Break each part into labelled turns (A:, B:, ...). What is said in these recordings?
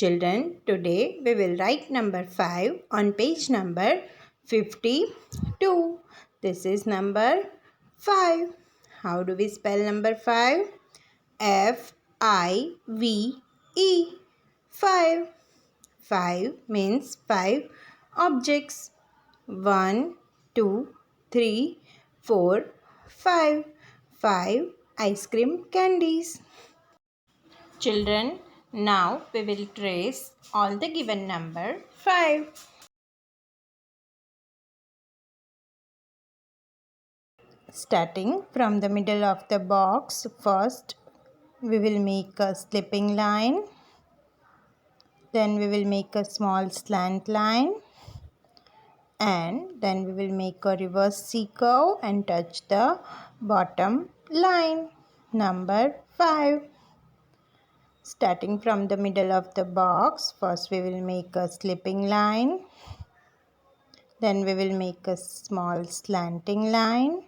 A: Children, today we will write number 5 on page number 52. This is number 5. How do we spell number 5? F-I-V-E. 5. 5 means 5 objects. 1, 2, 3, 4, 5. 5 ice cream candies. Children, now we will trace all the given number 5. Starting from the middle of the box, first we will make a slipping line. Then we will make a small slant line. And then we will make a reverse C curve and touch the bottom line. Number 5. Starting from the middle of the box, first we will make a slipping line. Then we will make a small slanting line.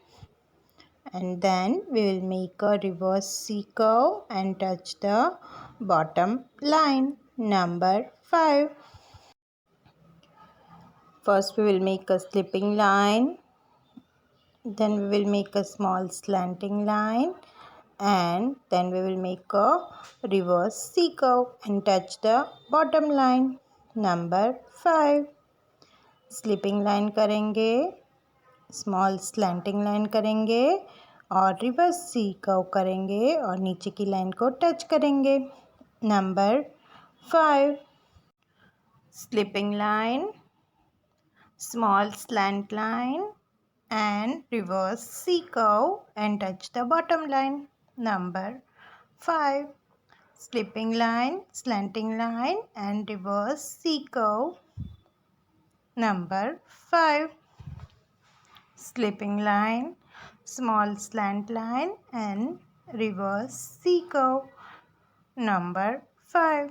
A: And then we will make a reverse C curve and touch the bottom line. Number 5. First we will make a slipping line. Then we will make a small slanting line. And then we will make a reverse C curve and touch the bottom line. Number 5. Slipping line करेंगे, small slanting line करेंगे और reverse C curve करेंगे और नीचे की line को touch करेंगे. Number 5. Slipping line, small slant line and reverse C curve and touch the bottom line. Number 5. Slipping line, slanting line and reverse C curve. Number 5. Slipping line, small slant line and reverse C curve. Number 5.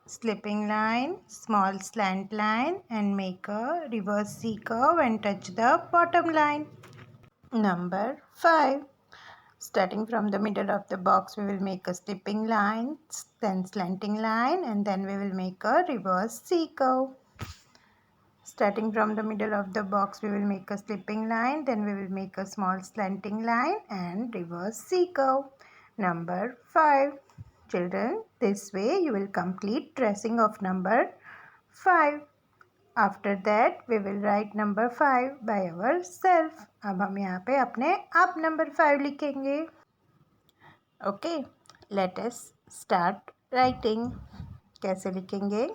A: Slipping line, small slant line and make a reverse C curve and touch the bottom line. Number 5. Starting from the middle of the box, we will make a slipping line, then slanting line and then we will make a reverse C curve. Starting from the middle of the box, we will make a slipping line, then we will make a small slanting line and reverse C curve. Number 5. Children, this way you will complete tracing of number 5. After that, we will write number 5 by ourselves. अब हम यहाँ पे अपने आप number 5 लिखेंगे. Okay, let us start writing. कैसे लिखेंगे?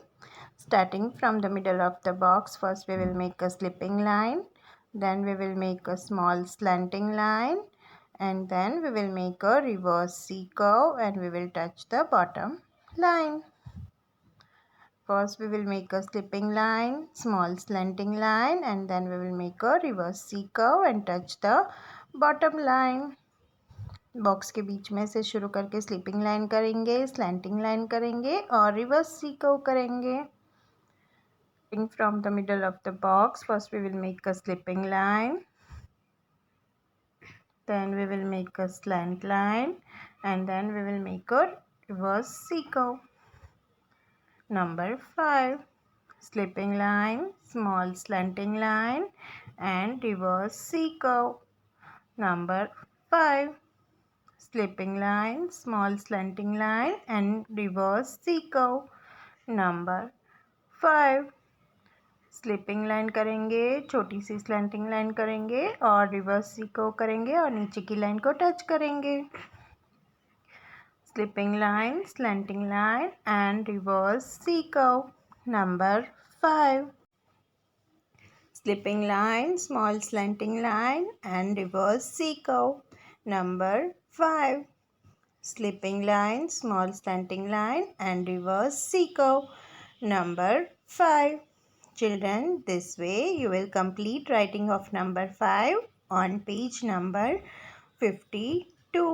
A: Starting from the middle of the box, first we will make a slipping line, then we will make a small slanting line, and then we will make a reverse C curve and we will touch the bottom line. First we will make a slipping line, small slanting line and then we will make a reverse C curve and touch the bottom line. Box के बीच में से शुरू करके slipping line करेंगे, slanting line करेंगे और reverse C curve करेंगे. From the middle of the box, first we will make a slipping line, then we will make a slant line and then we will make a reverse C curve. Number 5. Slipping line, small slanting line and reverse C curve. Number 5. Slipping line, small slanting line and reverse C curve. Number 5. Slipping line करेंगे, छोटी सी slanting line करेंगे और reverse C curve करेंगे और नीचे की line को touch करेंगे. Slipping line, slanting line and reverse C curve. Number 5. Slipping line, small slanting line and reverse C curve. Number 5. Slipping line, small slanting line and reverse C curve. Number 5. Children, this way you will complete writing of number 5 on page number 52.